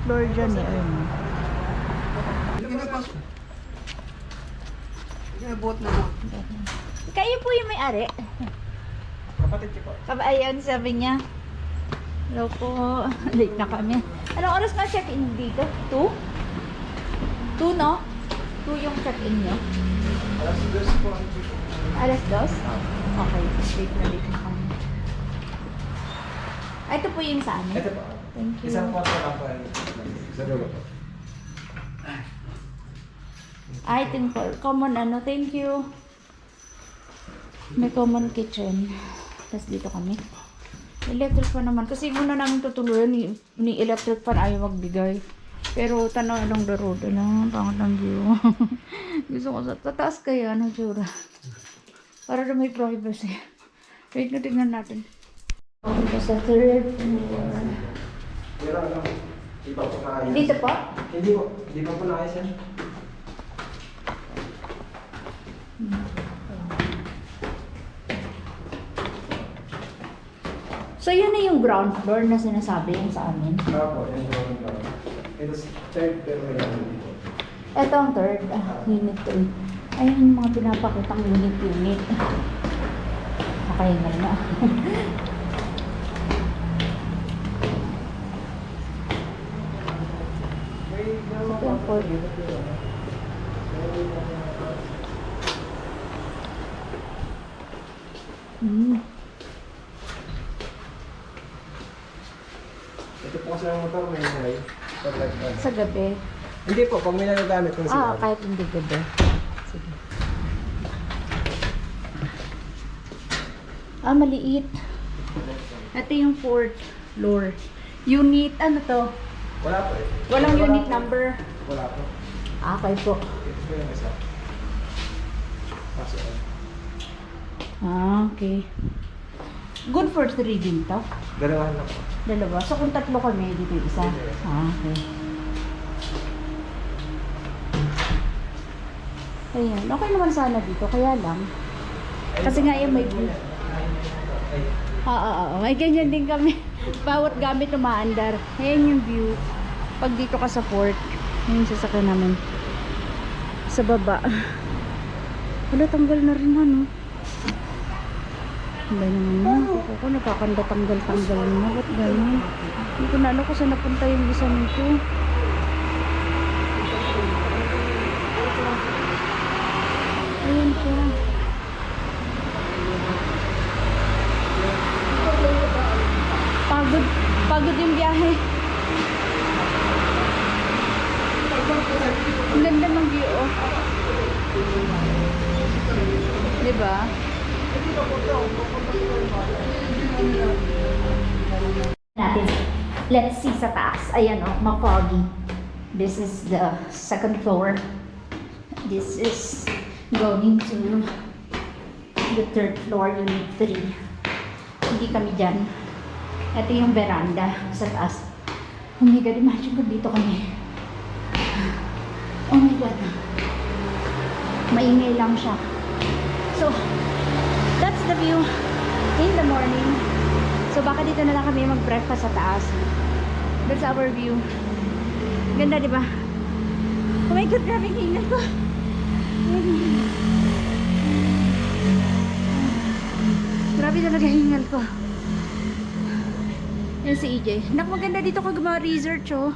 floor dyan eh. Ayun. Buot na buot. Kayo po yung may-ari. Kapatid ko po. Ayan, sabi niya. Hello po. Late na kami. Anong oras na check-in dito? 2? 2, no? 2 yung check-in nyo? Alas 2 po. Alas 2? Okay. Late na kami. Ito po yung sa amin. Ito po. Thank you. Isang kwarto lang po. Sa dulo po. I think for common ano, thank you. May common kitchen. Tapos dito kami. Electric pa naman. Kasi muna namin tutuluyan ni electric pan ayaw magbigay. Pero tanaw ng the road. Ano, pangat ng view. Gusto ko sa taas kaya, ano tsura. Para na may privacy. Wait na tingnan natin. Ito sa third floor. Pero ano, hindi pa po naayos. Dito po? Hindi po. Hindi pa po naayos yan. So yun na yung ground floor na sinasabi yung sa amin. Opo, yan po ang gawin. Ito third pero may ano dito. Ito ang third, unit 3. Ayun yung mga pinapakitang unit. Nakahingal na. May Ito ang fourth. Ito po kasi ang motor may high. Sa gabi. Hindi po, pag may nagagamit kung sila. Kahit hindi gabi. Sige. Maliit. Ito yung fourth floor. Unit, ano to? Wala po eh. Walang Wala unit po. number. Wala po. Okay po. Ito po yung isa. Kaso, Okay. Good for 3 din to? dalawahan lang po. Dalawa. So kung tatlo kami, dito yung isa. Okay. Ayan. Okay naman sana dito. Kaya lang. Kasi nga yung may... May ganyan din kami. Bawat gamit umaandar. Ayan yung view. Pag dito ka sa port, ayan yung sasakyan namin. Sa baba. Wala, tanggal na rin ano. Ba naman yun? Ako nakakanda tanggal-tanggal na. Ba't ganyan? Hindi ko na alam kung saan napunta yung isa nito. Ayan siya. Pagod yung biyahe. Ang ganda ng view, oh. Diba? Natin. Let's see sa taas. Ayan, oh, ma-foggy. This is the second floor. This is going to the third floor, unit 3. Hindi kami dyan. Ito yung veranda sa taas. Oh my God, imagine kung dito kami. Oh my God. Maingay lang siya. So, that's the view in the morning. So, baka dito na lang kami mag-breakfast sa taas. That's our view. Ganda, di ba? Oh my God, grabe hingal ko. Grabe talaga hingal ko. Yan si EJ. Nak, maganda dito ka gumawa research, oh.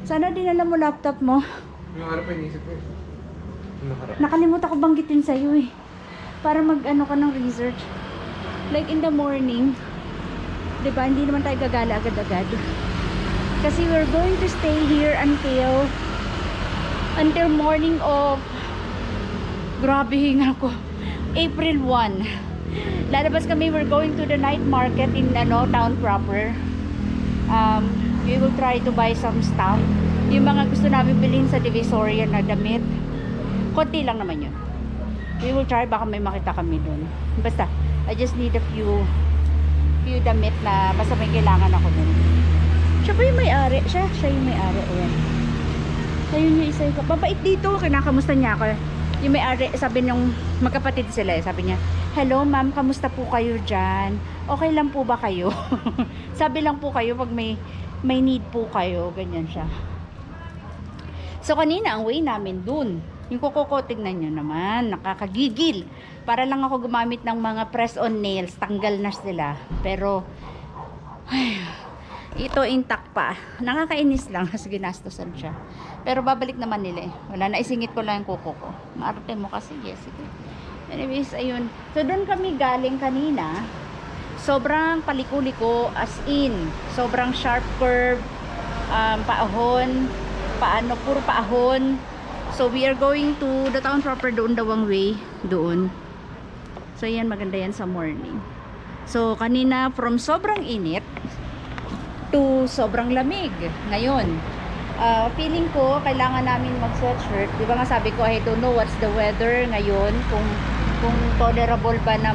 Sana dinala mo laptop mo. Yung harap ay inisip ko eh. Yung harap. Nakalimutan ko banggitin sa'yo eh. Para mag-ano ka ng research. Like in the morning. Diba? Hindi naman tayo gagala agad-agad. Kasi we're going to stay here until morning of... Grabe hingal ko. April 1. Lalabas kami, we're going to the night market in town proper. We will try to buy some stuff. Yung mga gusto namin bilhin sa Divisoria na damit. Konti lang naman yun. We will try, baka may makita kami dun. Basta, I just need a few damit na basta may kailangan ako dun. Siya pa yung may-ari. Siya yung may-ari. Ayan. Siya yung isa yung babait dito. Kinakamusta niya ako. Yung may-ari, sabi nung magkapatid sila, sabi niya, hello ma'am, kamusta po kayo dyan? Okay lang po ba kayo? Sabi lang po kayo pag may may need po kayo, ganyan siya. So kanina ang way namin dun, yung kuko, tignan nyo naman, nakakagigil. Para lang ako gumamit ng mga press on nails, tanggal na sila. Pero ay, ito intact pa. Nakakainis lang kasi ginastosan siya. Pero babalik naman nila eh. Wala na, isingit ko lang yung kuko ko. Maarte mo kasi, Jessica. Anyways, ayun. So doon kami galing kanina. Sobrang paliko-liko, as in. Sobrang sharp curve, paahon, puro paahon. So we are going to the town proper, doon daw ang way, doon. So yan, maganda yan sa morning. So kanina from sobrang init to sobrang lamig. Ngayon, feeling ko kailangan namin mag-sweatshirt. Di ba nga sabi ko, I don't know what's the weather ngayon, kung tolerable ba na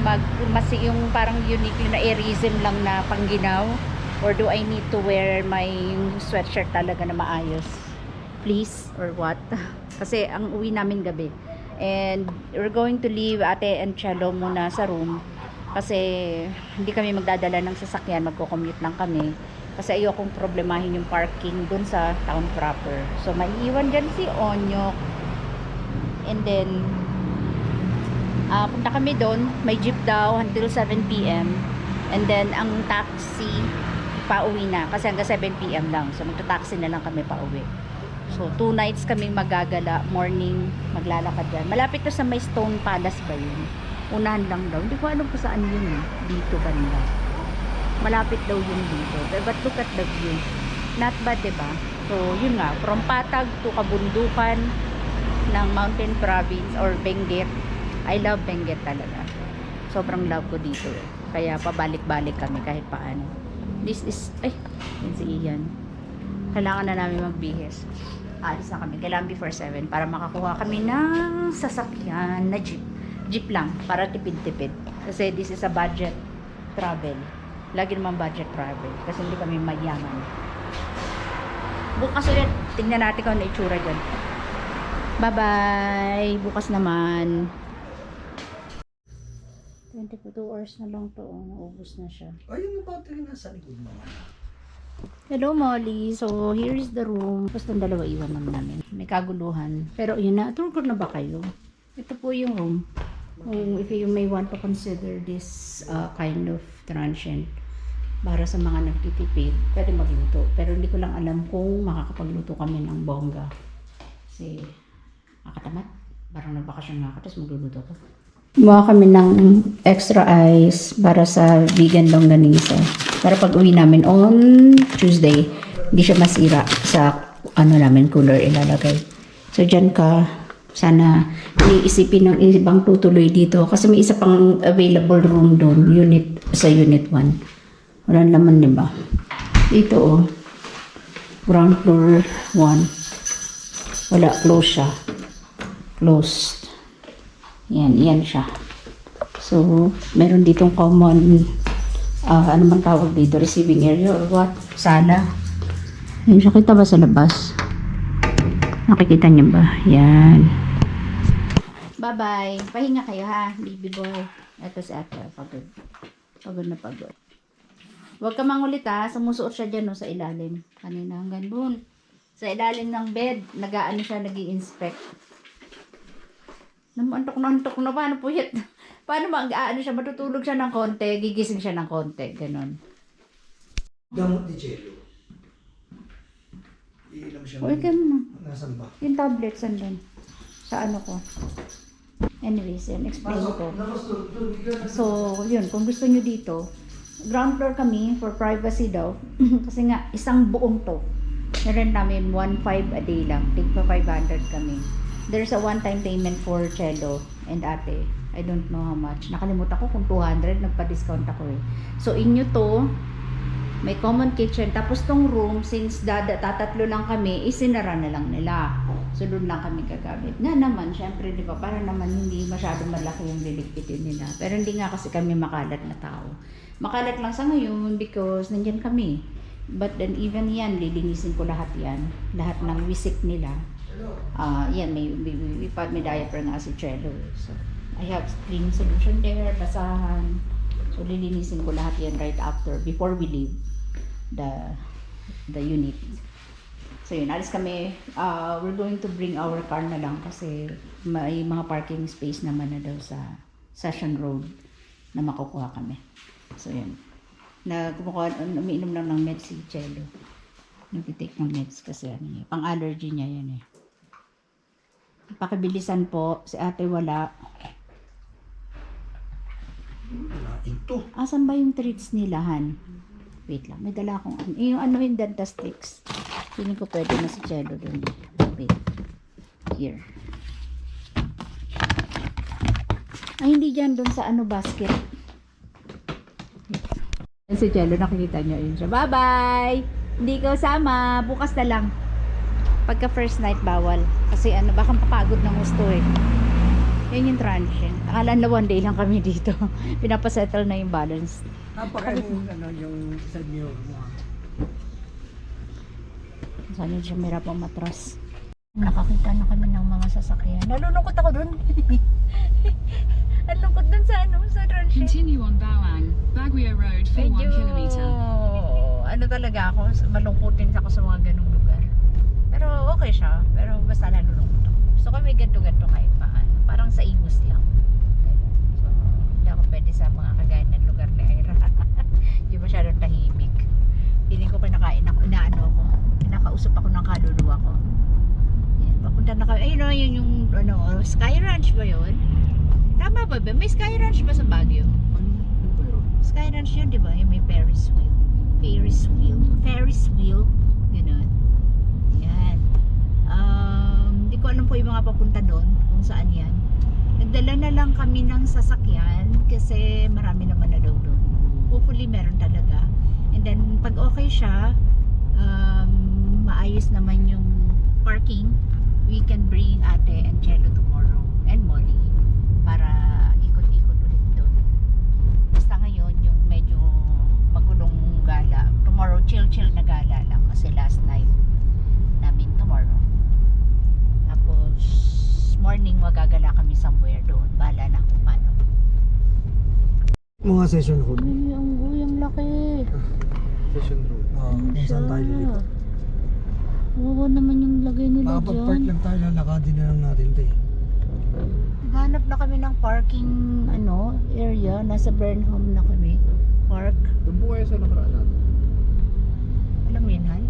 yung parang unique yung na airism lang na pangginaw, or do I need to wear my sweatshirt talaga na maayos, please, or what? Kasi ang uwi namin gabi, and we're going to leave Ate and Cello muna sa room kasi hindi kami magdadala ng sasakyan, magko-commute lang kami kasi ayokong problemahin yung parking dun sa town proper. So maiiwan dyan si Onyok, and then punta kami doon, may jeep daw until 7 PM, and then ang taxi pauwi na kasi hanggang 7 PM lang, so magta-taxi na lang kami pauwi. So 2 nights kaming magagala, morning maglalakad dyan, malapit to sa may Stone Palace ba yun, unahan lang daw, hindi ko alam kung saan yun eh. Dito banda, malapit daw yun dito, but look at the view, not bad, diba? So yun nga, from Patag to kabundukan ng Mountain Province or Benguet. I love Benguet talaga. Sobrang love ko dito. Kaya pabalik-balik kami kahit paano. This is, yun si Ian. Kailangan na namin magbihis. Alis na kami. Kailangan before 7 para makakuha kami ng sasakyan na jeep. Jeep lang, para tipid-tipid. Kasi this is a budget travel. Lagi naman budget travel. Kasi hindi kami mayaman. Bukas ulit, tingnan natin kung ano itsura dyan. Bye-bye! Bukas naman. 22 hours na lang to. Naubos na siya. Ayun yung battery nasa likod mo. Hello, Molly. So, here is the room. Basta ang dalawa iwan naman namin. May kaguluhan. Pero yun na, tour na ba kayo? Ito po yung room. If you may want to consider this kind of transient para sa mga nagtitipid, pwede magluto. Pero hindi ko lang alam kung makakapagluto kami ng bongga. Kasi, makatamat. Parang nagbakasyon nga ako, tapos magluluto ko. Gumawa kami ng extra ice para sa vegan longganisa. Para pag uwi namin on Tuesday, hindi siya masira sa namin cooler ilalagay. So dyan ka, sana iisipin ng ibang tutuloy dito. Kasi may isa pang available room doon, unit 1. Wala naman, diba? Dito ground floor 1. Wala, close siya. Closed. Yan siya. So, meron ditong common, ano man tawag dito, receiving area or what? Sala. Yan siya, kita ba sa labas? Nakikita niyo ba? Yan. Bye-bye. Pahinga kayo ha, baby boy. Ito si ate, pagod. Pagod na pagod. Huwag ka mangulit ha, sumusuot siya dyan no, sa ilalim. Kanina hanggang doon. Sa ilalim ng bed, nag-aano siya, nag-i-inspect. Antok na, paano puyat? Paano siya, matutulog siya ng konti, gigising siya ng konti, ganon. Gamot ni Jello. Iinom siya. Uy, ganun. Nasaan ba? Yung tablets andun. Sa ano ko. Anyways, yan, explain ko. So, yun, kung gusto nyo dito, ground floor kami for privacy daw. Kasi nga, isang buong to. Meron namin 1.5 a day lang. Tigpa 500 kami. There's a one-time payment for Cello and Ate. I don't know how much. Nakalimutan ko kung 200. Nagpa-discount ako eh. So, inyo to, may common kitchen. Tapos tong room, since tatatlo lang kami, isinara na lang nila. So, doon lang kami gagamit. Nga naman, syempre, di ba, para naman hindi masyadong malaki yung liligpitin nila. Pero hindi nga kasi kami makalat na tao. Makalat lang sa ngayon because nandyan kami. But then, even yan, lilinisin ko lahat yan. Lahat ng wisik nila. Yan, may diaper nga si Cello. So, I have cleaning solution there, basahan. So, lilinisin ko lahat yan right after, before we leave the the unit. So yun, alis kami. We're going to bring our car na lang kasi may mga parking space naman na daw sa Session Road na makukuha kami. So yun. Umiinom lang ng meds si Cello. Nagtitake ng meds kasi pang-allergy niya yan eh. Pakibilisan po, si ate wala. Ito. Asan ba yung treats nila, Han? Wait lang, may dala akong yung Dentastix. Feeling ko pwede na si Cello dun. Wait. Here. Ay, hindi dyan dun sa basket. Si Cello, nakikita nyo yun siya. Bye-bye! Hindi ka usama. Bukas na lang. Pagka first night, bawal. Kasi baka mapagod ng gusto eh. Yan yung transient. Akala na one day lang kami dito. Pinapasettle na yung balance. Yung sa mirror mo. Saan yun siya meron pang matras. Nakakita na kami ng mga sasakyan. Nalulungkot ako dun. Ang lungkot dun sa sa transient. Continue on Bawang, Baguio Road for 1 kilometer. Talaga ako, malungkutin ako sa mga ganung lugar. Pero okay siya, pero basta nalulungkot ako. Gusto ko may ganto-ganto kahit paano. Parang sa Imus lang. Ganun. So, hindi ako pwede sa mga kagaya ng lugar ni Ira. Hindi masyadong tahimik. Piling ko kinakain ako, inaano ako. Kinakausap ako ng kaluluwa ko. Yan, papunta na kami. Ayun o, yun yung Sky Ranch ba yun? Tama ba ba? May Sky Ranch ba sa Baguio? Sky Ranch yun, di ba? Yung may Ferris wheel. Ferris wheel. Ganun. Yan. Hindi ko alam po yung mga papunta doon kung saan yan. Nagdala na lang kami ng sasakyan kasi marami naman na daw doon. Hopefully meron talaga. And then pag okay siya, maayos naman yung parking, we can bring ate and Cello tomorrow and Molly para ikot-ikot ulit doon. Basta ngayon yung medyo magulong gala. Tomorrow chill na gala lang kasi last night namin tomorrow. Tapos morning magagala kami somewhere doon. Bahala na kung paano. Mga session road. Ay, ang laki. Session road. Kung saan tayo dito. Oo naman yung lagay nila Makapag-park dyan. lang tayo, lalakadin na lang natin ito eh. Naghanap na kami ng parking area. Nasa Burnham na kami. Park. Doon po kayo sa nakaraan natin. Alam mo yun, Han?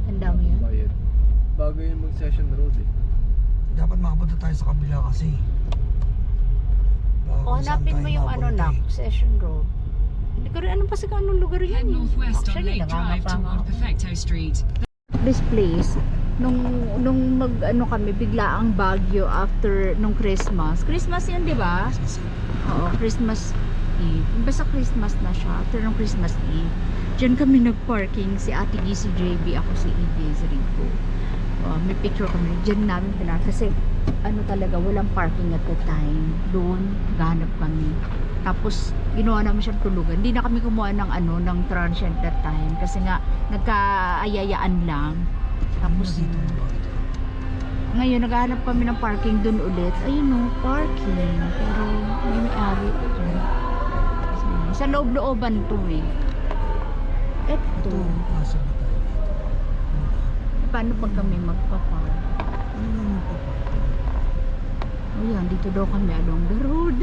Tanda mo yun? Bayad. Bago yung mag-session road eh. Dapat makapunta tayo sa kabila kasi. Baka O, kung saan hanapin tayo mo yung mapunta eh. Session Road. Hindi ko rin alam pa sa anong lugar Head yan. northwest on Actually, Lake Drive nangangapang toward ako. Perfecto Street. This place, nung kami, bigla ang Baguio after nung Christmas. Christmas yun, di ba? Oo, Christmas Eve. Basta Christmas na siya. After nung Christmas Eve, diyan kami nag-parking. Si Ate G, si JB, ako si EJ, si Rico. May picture kami. Diyan namin kasi talaga, walang parking at the time. Doon, gahanap kami. Tapos, ginawa namin siyang tulugan. Hindi na kami kumuha ng transient that time. Kasi nga, nagkaayayaan lang. Tapos, ngayon, naghahanap kami ng parking doon ulit. Ayun o, parking. Pero, may-ari. Sa loob-looban to eh. Eto. Nasa ba tayo dito? Paano pag kami magpa-park? Ano naman po pa? O yan, dito daw kami along the road.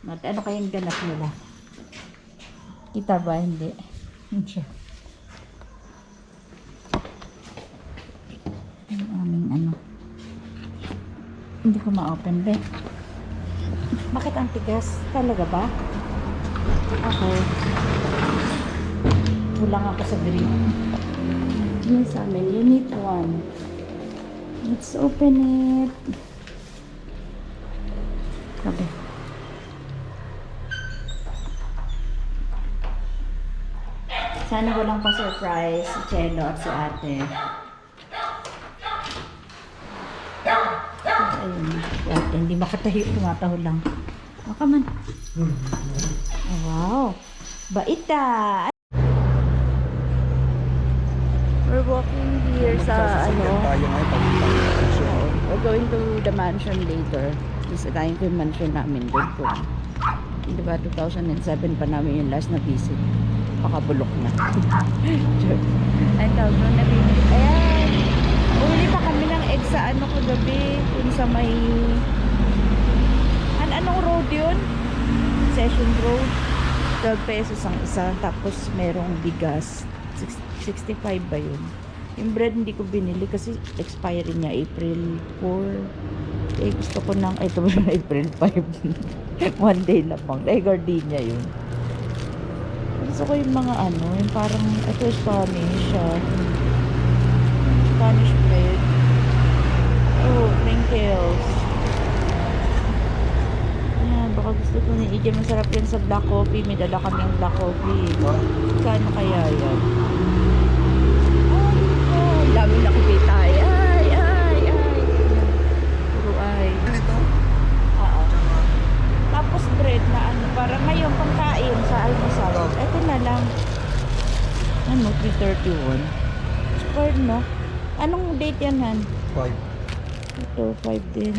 At ano kayang ganap nila? Kita ba? Hindi. Hindi siya. Yung aming Hindi ko ma-open ba? Bakit ang tigas? Talaga ba? Ako. Kulang ako sa green. Yun sa amin. Unit 1. Let's open it. Okay. Sana walang pa-surprise si Cello at si ate. Ayun. Si ate hindi makatayo. Tumataho lang. Oh, come on. Oh, wow. Baita. We're walking here sa ano. Tayo ngayon, pag-ibig. We're going to the mansion later. Bisitahin ko yung mansion namin doon po. Diba 2007 pa namin yung last na visit. Pakabulok na. Ay, tawag doon na rin. Ayan. Uli pa kami ng egg sa ano kagabi. Kung sa may... Anong road yun? Session Road. 12 pesos ang isa. Tapos merong bigas. 65 ba yun? Yung bread hindi ko binili kasi expiry niya April 4. Eh gusto ko ng ito April 5. One day na pang. Dahil gardenia yun. Gusto ko yung mga ano, yung parang ito Spanish Spanish bread. Oh, crinkles. Ayan, baka gusto ko ni EJ. Masarap yan sa black coffee. May dala kaming black coffee. Kano kaya yan? Dami nakikita. Ay. Puro ay. Ito? Oo. Tapos bread na ano, parang ngayon pangkain sa almusal. Ito na lang. Ano, 331. Square, no? Anong date yan, Han? 5. Ito, 5 din.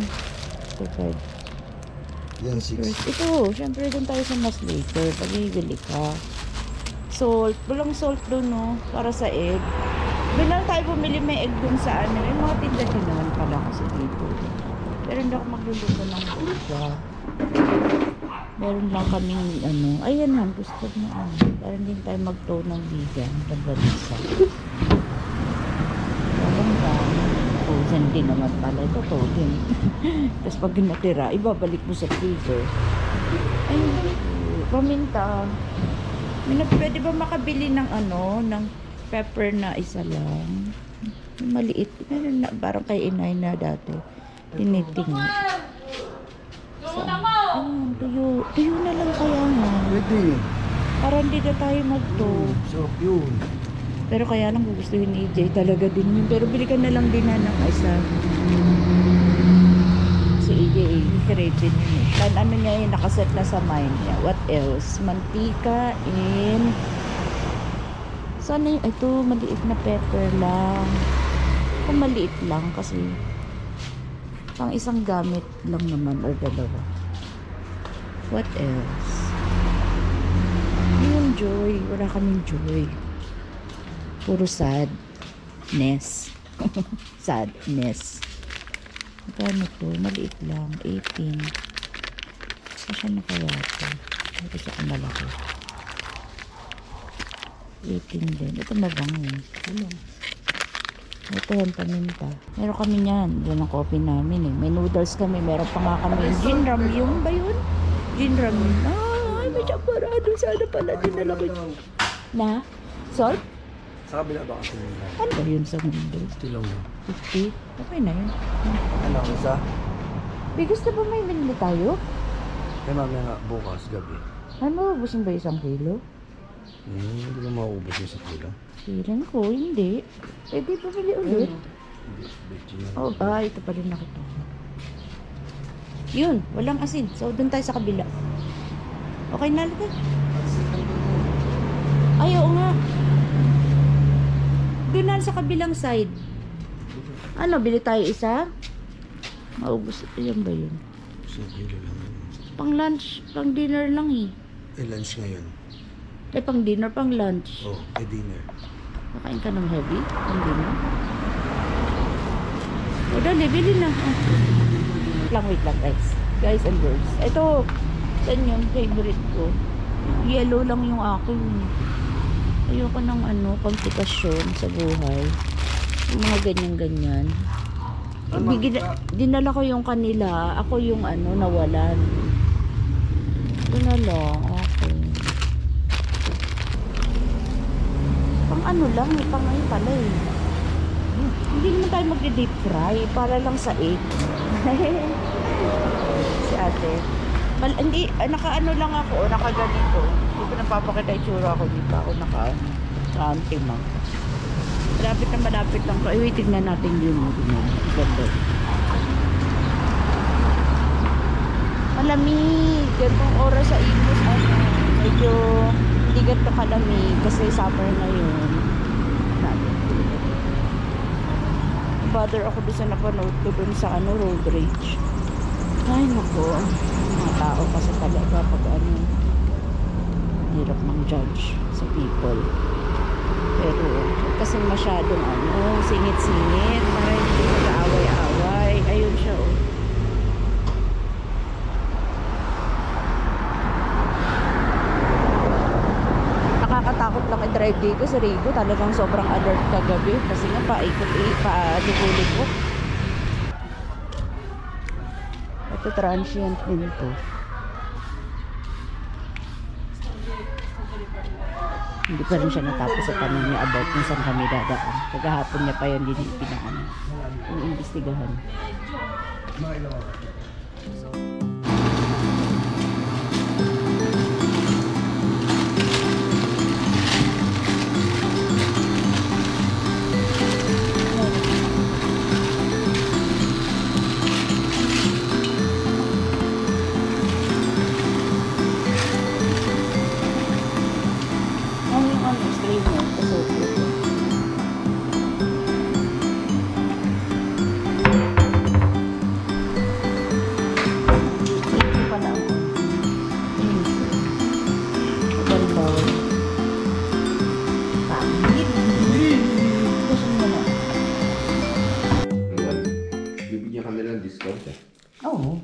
Ito, 5. Yan, 6. Ito, syempre doon tayo sa mas later. Pag bibili ka. Salt. Walang salt doon, no? Para sa egg. Doon lang tayo bumili may egg doon sa ano. Yung mga tindahan pala kasi dito. Pero hindi ako magluluto ng buka. Meron lang kaming ano. Ayan han, gusto na ano. Para hindi tayo mag-tow ng vegan. Pagbanisa. Walang ba? Frozen din naman pala. Ito tow din. Tapos pag natira, ibabalik mo sa freezer. Ayun. Paminta. Pwede ba makabili ng ano, ng pepper na isa lang? Yung maliit. Meron na, parang kay inay na dati. Tiniting. Ayun, tuyo. Tuyo na lang kaya nga. Pwede. Para hindi na tayo mag-tow. Sarap yun. Pero kaya lang gugustuhin ni EJ talaga din yun. Pero bili ka na lang din na ng isa. Si EJ, crave din yun. Ano niya yun, nakaset na sa mind niya. What else? Mantika and... Sana yung, ito, maliit na pepper lang. Kung maliit lang kasi pang isang gamit lang naman or dalawa. What else? Yung joy. Wala kaming joy. Puro sadness. Sadness. Magkano to? Maliit lang. 18. Kasi na kaya ito. Ito sa kamalaki. 18 din. Ito mabango. Ito yung paminta. Meron kami niyan. Doon ang coffee namin eh. May noodles kami. Meron pa nga kami. Gin ramyun ba yun? Gin ramyun. Ay, may chaparado. Sana pala dinala ko. Na? Salt? Sa kabila ba kasi nila? Ano ba yun sa mundo? Tilong. 50? Okay na yun. Ano, isa? Bigas na ba may binili tayo? Kaya mamaya nga bukas, gabi. Ano, ubusin ba 1 kilo? Hindi ko mauubos yung sa kilo. Feeling ko, hindi. Pwede bumili ulit. Oh, ito pa rin nakita. Yun, walang asin. So, doon tayo sa kabila. Okay na lang. Ay, oo nga. Doon na sa kabilang side. Ano, bili tayo isa? Maubos. Yan ba yun? Sa kilo lang yun. Pang lunch, pang dinner lang eh. Lunch ngayon. Eh, pang dinner, pang lunch. Oh, dinner. Makain ka ng heavy? Pang dinner? O, dali, bili na. Wait lang guys. Guys and girls. Ito, yan yung favorite ko. Yellow lang yung akin. Ayoko ng ano, komplikasyon sa buhay. Yung mga ganyan-ganyan. Dinala ko yung kanila. Ako yung ano, nawalan. Ito na lang. Okay. Pang ano lang, pang ano pala eh. Hindi naman tayo magde-deep fry. Para lang sa egg. Si ate. Hindi, naka-ano lang ako. Naka-ganito. Hindi ko napapakita yung tsura ko. Hindi pa ako naka-antimang. Malapit lang to. Ay, tignan natin yun. Ganda. Malamig. Gantong oras sa Imus. Medyo hindi ganito kalamig. Kasi summer na yun. bother ako doon sa napanood ko doon sa ano, road rage. Ay naku, mga tao kasi talaga pag ano, hirap mang judge sa people. Pero kasi masyadong ano, singit-singit, para hindi mag-aaway-aaway. Ayun siya oh. Nakakatakot lang i-drive dito sa Rigo. Talagang sobrang alert kagabi kasi nga paikot ko. Ito transient din to. Hindi pa rin siya natapos sa tanong niya about kung saan kami dadaan. Kagahapon niya pa yun din pinaan. Yung imbestigahan. Bibigyan kami ng discount eh. Oo.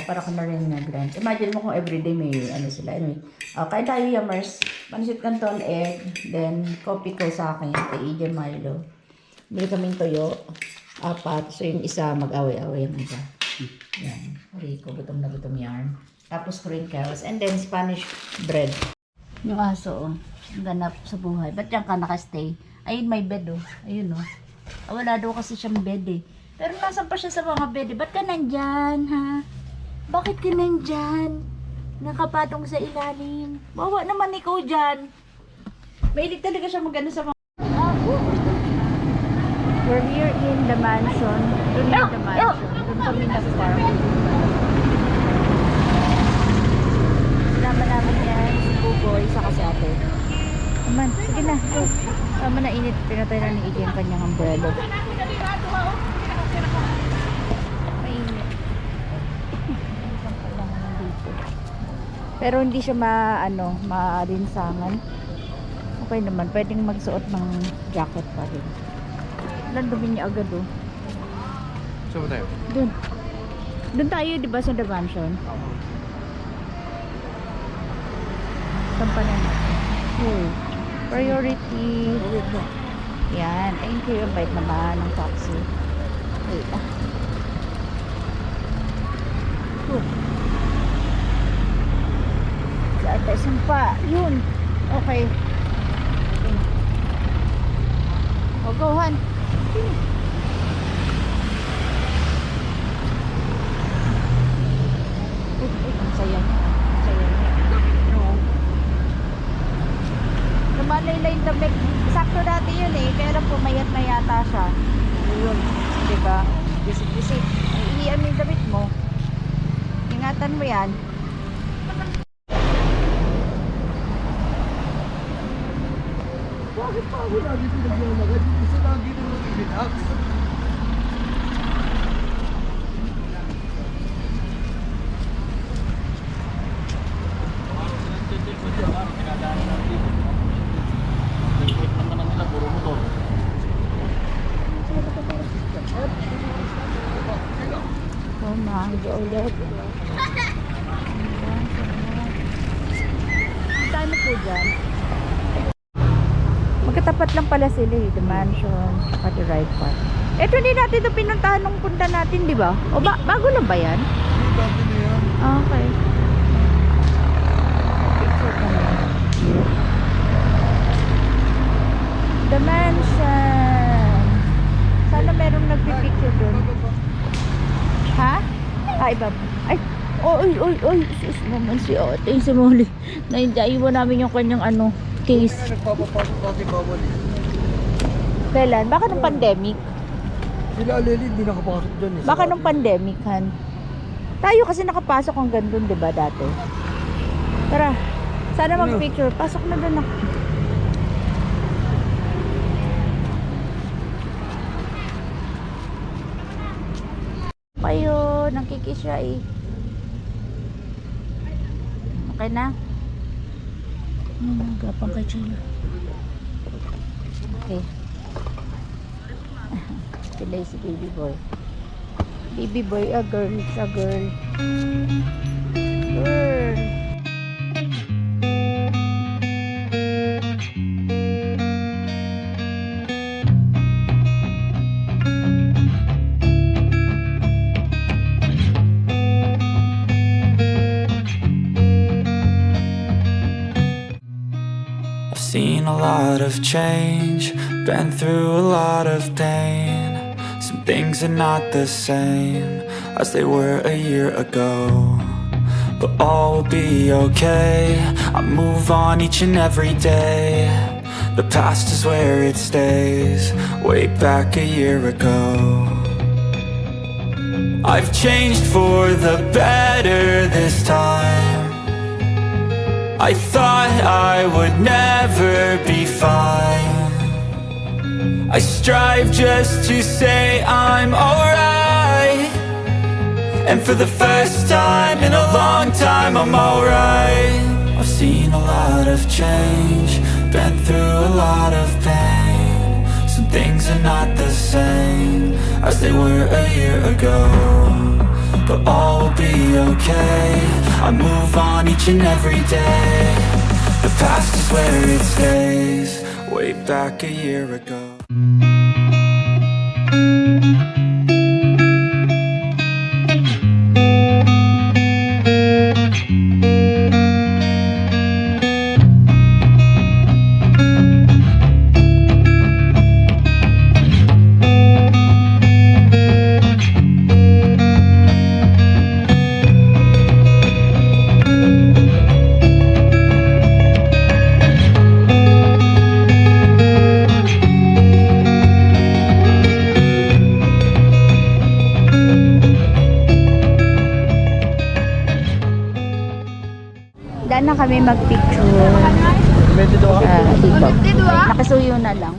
Para ka rin na grant. Imagine mo kung everyday may ano sila. Anyway, kain tayo Yummers. Pansit canton egg. Then, coffee ko sa akin. Kay EJ Milo. Bili kaming toyo. 4. So, yung isa mag-away-away yung iba. Yan. Rico, gutom na gutom yarn. Tapos crinkles. And then, Spanish bread. Yung aso, ang ganap sa buhay. Ba't yan ka nakastay? Ayun, may bed, oh. Ayun, oh. Wala daw kasi siyang bed, eh. Pero nasan pa siya sa mga bed, eh. Ba't ka nandyan, ha? Bakit ka nandyan? Nakapatong sa ilalim. Bawa naman ikaw dyan. Mahilig talaga siya magano sa mga... We're here in the mansion. Doon in the mansion. Doon kami nag-farm. Sinama namin yan si Buboy sa kasate. Aman, sige na. Go. Tama na init. Pinatay na ni Iggy ang kanyang umbrella. Mainit. Pero hindi siya maalinsangan. Okay naman. Pwedeng magsuot ng jacket pa rin. Landumi niya agad oh. Saan ba tayo? Doon. Doon tayo, di ba, sa the mansion? Saan pa na natin? Priority. Yan. Thank you. Ang bait naman ng taxi. Wait ah. Saan tayo? Saan pa? Yun. Okay. O, go, Han. Ang saya niya. Ang saya niya. Lumalaylay yung damit. Sakto dati yun eh. Kaya lang pumayat na yata siya. Yun. Diba? Visit-visit. Iiyan mo yung damit mo. Ingatan mo yan. Bakit pa ako lagi pinaglalagay? Gusto lagi nang mag-relax. Oh my God. Saan po dyan? Magkatapat lang pala sila eh. The mansion, saka the right part. Ito din natin ito pinuntahan nung punta natin, di ba? O bago lang ba yan? Dati na yan. Okay. Picture kami. The mansion. Sana merong nagpipicture doon. Ha? Ay, baba. Ay, oy. Sus naman si ate. Si Molly. Naiwan namin yung kanyang case. Nagpapapasok dati bawal eh. Kailan? Baka nung pandemic. Sila Aleli, hindi nakapasok dyan eh. Baka nung pandemic, Han. Tayo kasi nakapasok hanggang doon, di ba, dati? Tara. Sana mag-picture. Pasok na doon ako. Oh, nagkikis siya eh. Okay na? Gapang kay Chilo. Okay. Sila si baby boy. Baby boy, a girl. It's a girl. Girl. I've seen a lot of change, been through a lot of pain. Some things are not the same as they were a year ago, but all will be okay. I move on each and every day. The past is where it stays, way back a year ago. I've changed for the better this time. I thought I would never be fine. I strive just to say I'm alright, and for the first time in a long time I'm alright. I've seen a lot of change, been through a lot of pain. Some things are not the same as they were a year ago, but all will be okay. I move on each and every day. The past is where it stays, way back a year ago. Daan na kami mag-picture. Dito. Nakasuyo na lang.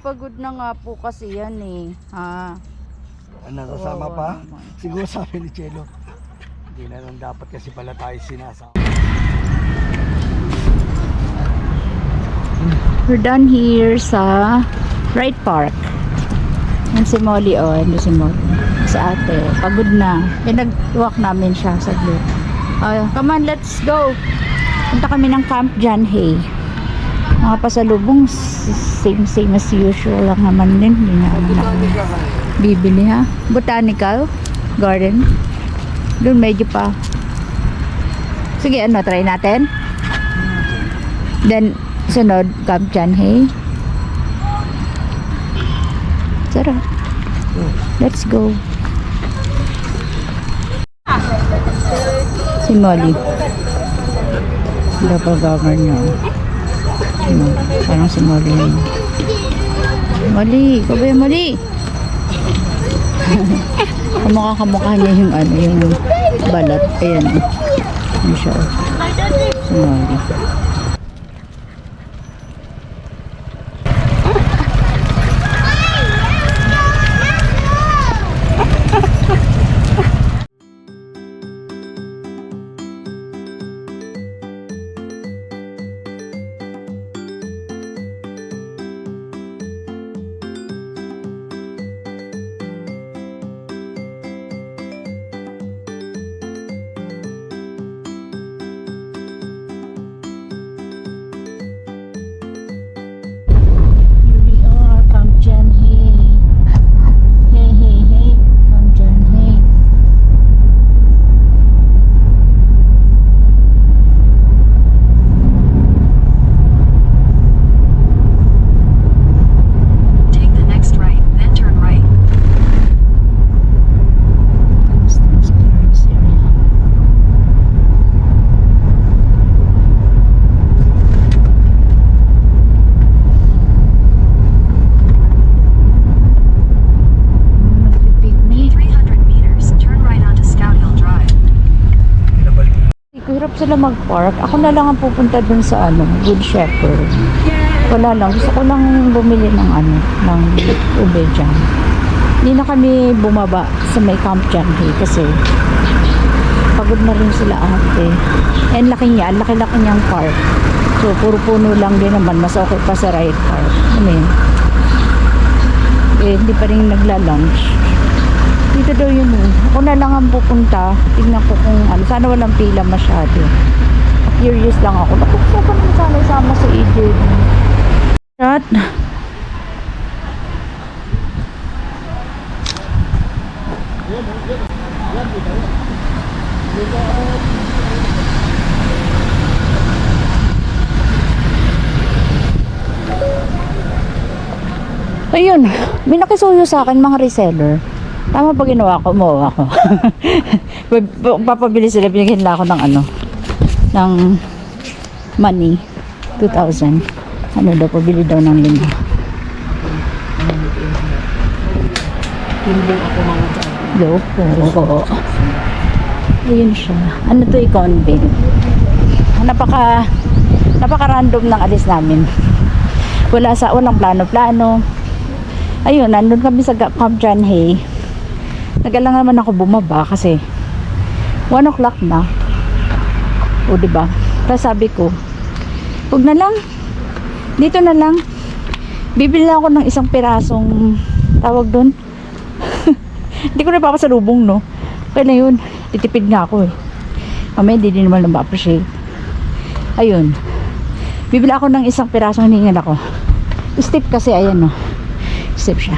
Pagod na nga po kasi yan eh. Ha? Nasasama pa? Naman. Siguro sabi ni Chelo. Hindi na lang dapat kasi pala tayo sinasama. We're done here sa Wright Park. Yan si Molly, oh. Yan si Molly. Sa ate. Pagod na. Pinag-walk namin siya saglit. Come on, let's go. Punta kami ng Camp John Hay. Mga pasalubong, same as usual lang naman din. Hindi na naman bibili ha. Botanical Garden. Doon medyo pa. Sige, ano, try natin. Then, sunod, Camp Chanhae. Sarap. Let's go. Si Molly. Doppelganger niya. Parang si Molly. Molly! Ikaw ba yung Molly? Kamukha niya yung ano, yung balat. Ayan. Ano siya? Si Molly. Sila mag-park. Ako na lang ang pupunta dun sa ano, Good Shepherd. Wala lang. Gusto ko lang bumili ng ano, ng ube dyan. Hindi na kami bumaba sa may Camp Chanhae kasi pagod na rin sila ate. And laki niya, laki-laki niyang park. So, puro puno lang din naman. Mas okay pa sa right park. Ano yun? Eh, hindi pa rin nagla-lunch. Dito daw yun eh. Ako na lang ang pupunta. Tingnan ko kung ano. Sana walang pila masyado. Curious lang ako. Bakit siya pa naman sana isama sa EJ? Shot. Ayun. May nakisuyo sa akin mga reseller. Tama pa ginawa ko, umuha ako. Papabili sila, binigyan nila ako ng ano, ng money, 2,000. Ano daw, pabili daw ng lima. Timbong ako mga dyan. Loko. Ayun siya. Ano to, i-convent. Napaka-random ng alis namin. Walang plano-plano. Ayun, nandun kami sa Camp Chanhae. Nagalang naman ako bumaba kasi 1 o'clock na. O diba? Tapos sabi ko, huwag na lang. Dito na lang. Bibili ako ng isang pirasong tawag doon. Hindi ko na papasalubong, no? Kaya na yun. Titipid nga ako eh. Mamaya hindi din naman ma-appreciate. Ayun. Bibili ako ng isang pirasong hiningal ako. Step kasi, ayan no. Step siya.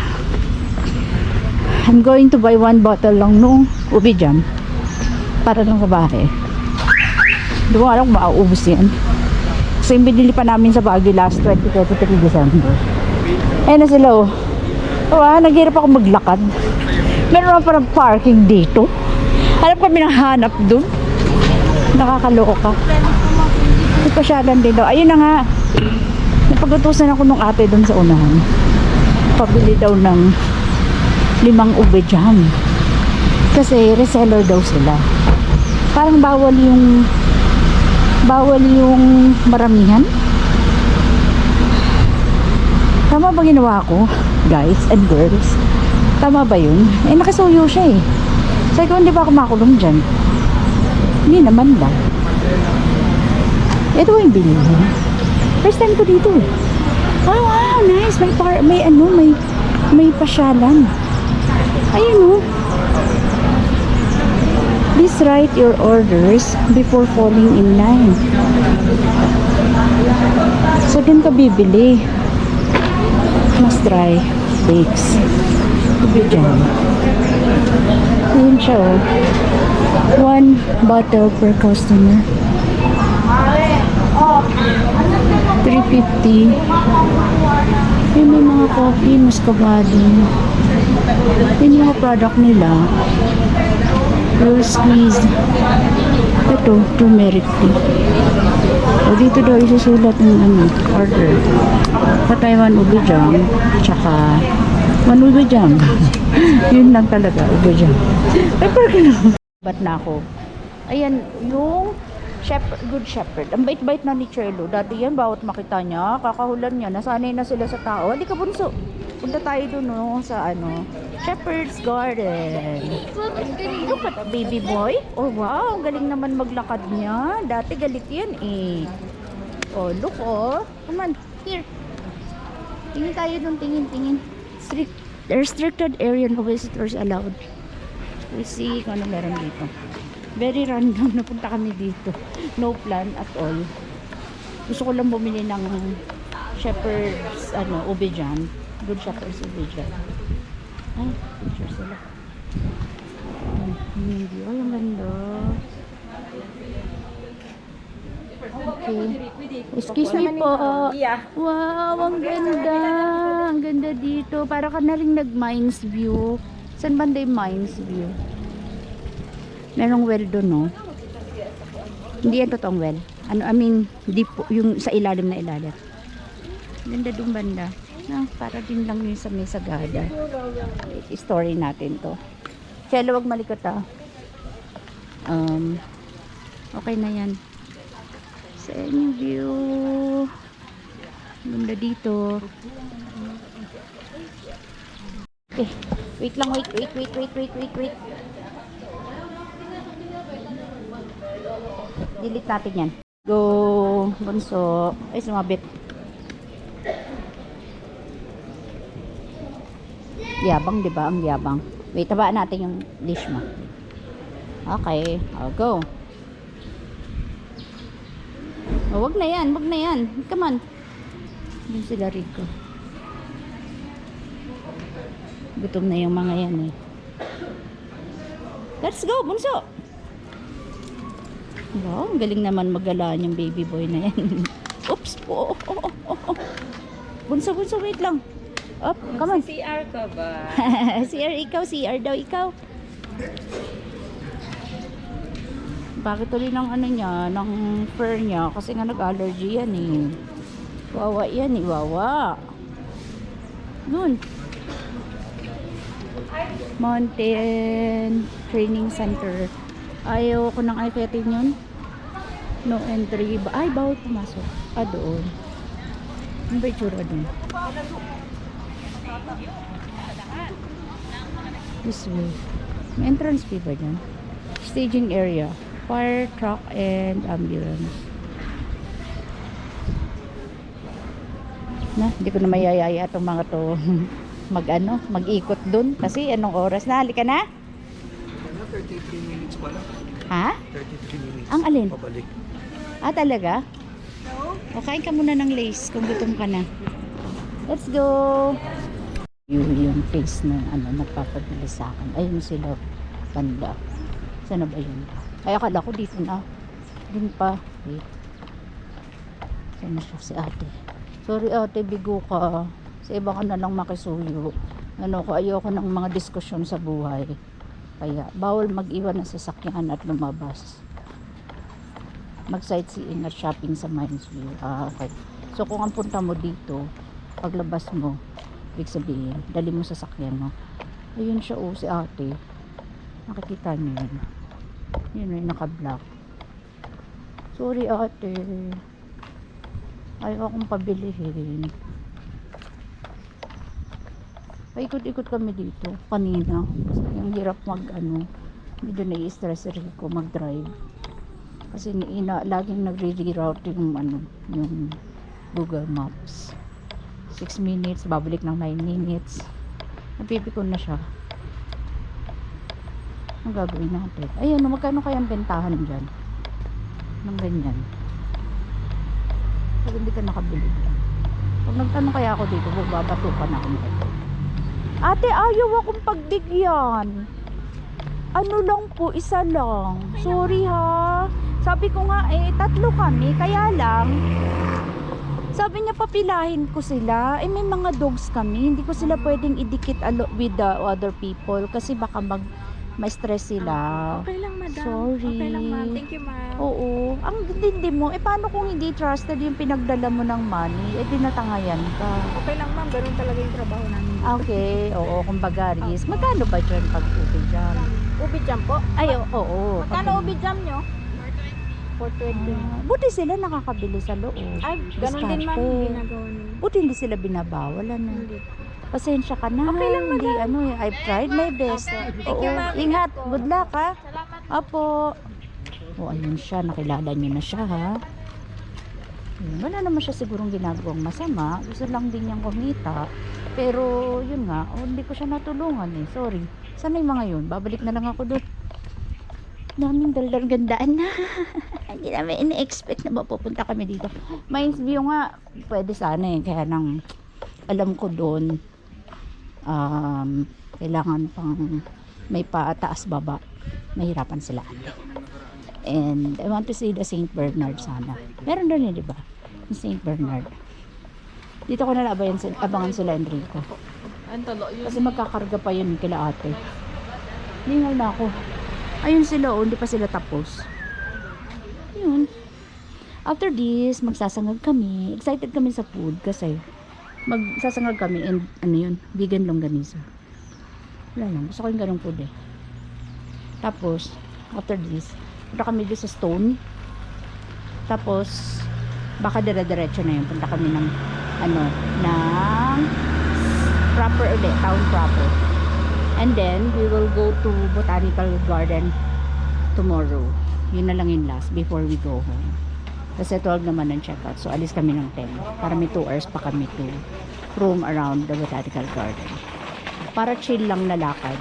I'm going to buy 1 bottle lang nung ube jam para lang sa bahay. Hindi ko alam kung mauubos yan kasi binili pa namin sa Baguio last 23 December. Ayan na sila oh. Naghirap ako maglakad. Meron naman parang parking dito. Hanap kami ng hanap dun. Nakakaloka. May pasyalan din daw. Ayun na nga, napagutusan ako nung ate dun sa unahan. Pabili daw ng 5 ube jam kasi reseller daw sila. Parang bawal yung maramihan. Tama ba ginawa ko, guys and girls? Tama ba yun? Eh nakasuyo siya eh. Sabi ko, hindi ba ako makulong dyan? Hindi naman lang. Ito yung bilhin. First time ko dito eh. Oh wow, nice. May pasyalan. Ayun oh. Please write your orders before falling in line. So, din ka bibili. Must try. Bakes. Ube dyan. Yun siya, oh. 1 bottle per customer. 350. Yun, may mga coffee, muscovado. Yun yung mga product nila. Real squeeze. Ito, turmeric tea. O dito daw isusulat ng order. Pataywan ube jam, tsaka ube jam. Yun lang talaga, ube jam. Ay, parang ba't na ako? Ayan, yung Good Shepherd. Ang bait-bait na ni Chelo. Dati yan, bawat makita niya, kakahulan niya, nasanay na sila sa tao. Hindi ka bunso. Punta tayo dun, no, sa Shepherd's Garden. Look at baby boy. Oh, wow. Ang galing naman maglakad niya. Dati galit yan, eh. Oh, look, oh. Come on, here. Tingin tayo dun, tingin. Restricted area, no visitors allowed. We'll see kung ano meron dito. Very random, napunta kami dito. No plan at all. Gusto ko lang bumili ng Shepherd's, ube jam. Good Shepherd's ube jam. Ay, picture sila. Ay, ang ganda. Okay. Excuse me po. Wow, ang ganda. Ang ganda dito. Para ka na rin nag-Mines View. Saan banda yung Mines View? Merong well doon, no? Hindi yan totoong well. Deep, yung sa ilalim na ilalim. Ganda doon banda. Para din lang yun sa Mesagada. Story natin to. Chelo, wag malikot, ah. Okay na yan. Sa inyong view. Ganda dito. Okay. Wait lang, wait. Delete natin yan. Go, bunso. Ay, sumabit. Yabang, diba? Ang yabang. Wait, tabaan natin yung leash mo. Okay, I'll go. Oh, wag na yan. Come on. Doon sila Rico. Gutom na yung mga yan, eh. Let's go, bunso. Wow, ang galing naman magalaan yung baby boy na yan. Oops po. Bunso, wait lang. Up, come on. CR ka ba? CR ikaw, CR daw ikaw. Bakit tuloy ng niya, ng fur niya? Kasi nga nag-allergy yan, eh. Wawa yan, eh. Wawa. Doon. Mountain Training Center. Ayaw ko ng iPatin yun. No entry. Ay, bawal pumasok. Doon. Ano ba itsura doon? This way. May entrance fee ba dyan? Staging area. Fire truck and ambulance. Hindi ko na mayayaya itong mga to mag-ikot dun. Kasi anong oras na? Halika na? 33 minutes pala. Ha? 33 minutes. Ang alin? Pabalik. Talaga? O, kain ka muna ng lace kung gutom ka na. Let's go! Yung face na nagpapabili sa akin. Ayun sila, banda. Sana ba yun? Ay, akala ko dito na. Dun pa. Wait. Sana siya si ate. Sorry ate, bigo ka. Sa iba ka na lang makisuyo. Ayoko ng mga diskusyon sa buhay. Kaya, bawal mag-iwan ng sasakyan at lumabas. Mag-sightseeing at shopping sa Mines View. Okay. So, kung ang punta mo dito, paglabas mo, ibig sabihin, dali mo sasakyan mo. Ayun siya, si ate. Nakikita niyo yun. Yun ay naka-black. Sorry ate. Ayaw akong pabilihin. Paikot-ikot kami dito kanina. Yung hirap medyo nai-stress rin ko mag-drive. Kasi laging nagre-reroute yung Google Maps. 6 minutes, babalik ng 9 minutes. Napipikon na siya. Ang gagawin natin? Ayun, magkano kaya ang bentahan dyan? Ng ganyan. Pag hindi ka nakabili lang. Pag nagtanong kaya ako dito, magbabatukan ako. Ate, ayaw akong pagbigyan. Ano lang po, isa lang. Sorry ha. Sabi ko nga tatlo kami, kaya lang sabi niya papilahin ko sila. May mga dogs kami, hindi ko sila pwedeng idikit with the other people kasi baka ma-stress sila. Okay lang, madam. Sorry. Okay lang, ma'am. Thank you, ma'am. Oo. Ang hindi mo, paano kung hindi trusted yung pinagdala mo ng money? Dinatangayan ka. Okay lang, ma'am. Ganun talaga yung trabaho namin. Okay, oo, kumbaga risk. Magkano ba yung pag-ubi dyan? Ubi jam po? Ay, oo. Magkano ubi jam nyo? 420. Buti sila nakakabili sa loob. Ay, ganun din, ma'am. Diskarte. Ginagawa nila. Buti hindi sila binabawal, ano. Hindi. Pasensya ka na. Okay lang, Hindi, I've tried my best. Thank Oo, you, ma'am. ingat. Good luck, ha. Salamat. Apo. O, ayun siya. Nakilala niyo na siya, ha. Wala naman siya sigurong ginagawang masama. Gusto lang din niyang kumita. Pero, yun nga. Hindi ko siya natulungan, eh. Sorry. Sana yung mga yun. Babalik na lang ako doon. Daming daldal gandaan na. Hindi namin ina-expect na mapupunta kami dito. May view nga. Pwede sana, eh. Kaya nang alam ko doon, kailangan pang may pataas baba. Mahirapan sila. And I want to see the St. Bernard sana. Meron doon di ba? Yung St. Bernard. Dito ko na abangan sila Enrico. Kasi magkakarga pa yun kila ate. Lingal na ako. Ayun sila, hindi pa sila tapos. Yun. After this, magsasangag kami. Excited kami sa food kasi magsasangag kami and ano yun, vegan longganisa. Wala lang, gusto ko yung ganong food eh. Tapos, after this, punta kami doon sa Stone. Tapos, baka dire-diretso na yun. Punta kami ng ng proper ulit, town proper. And then, we will go to Botanical Garden tomorrow. Yun na lang yung last before we go home. Kasi 12 naman ang checkout. So, alis kami ng 10. Para may 2 hours pa kami to roam around the Botanical Garden. Para chill lang na lakad.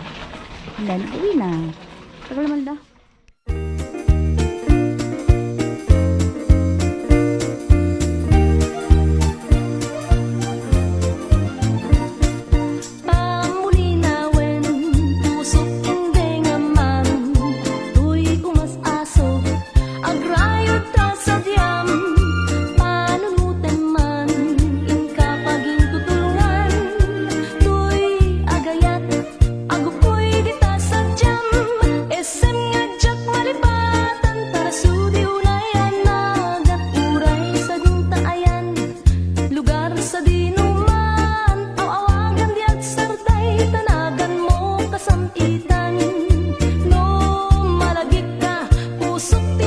And then, uwi na. Tagal naman na. Sampitan, no malagik ka, pusok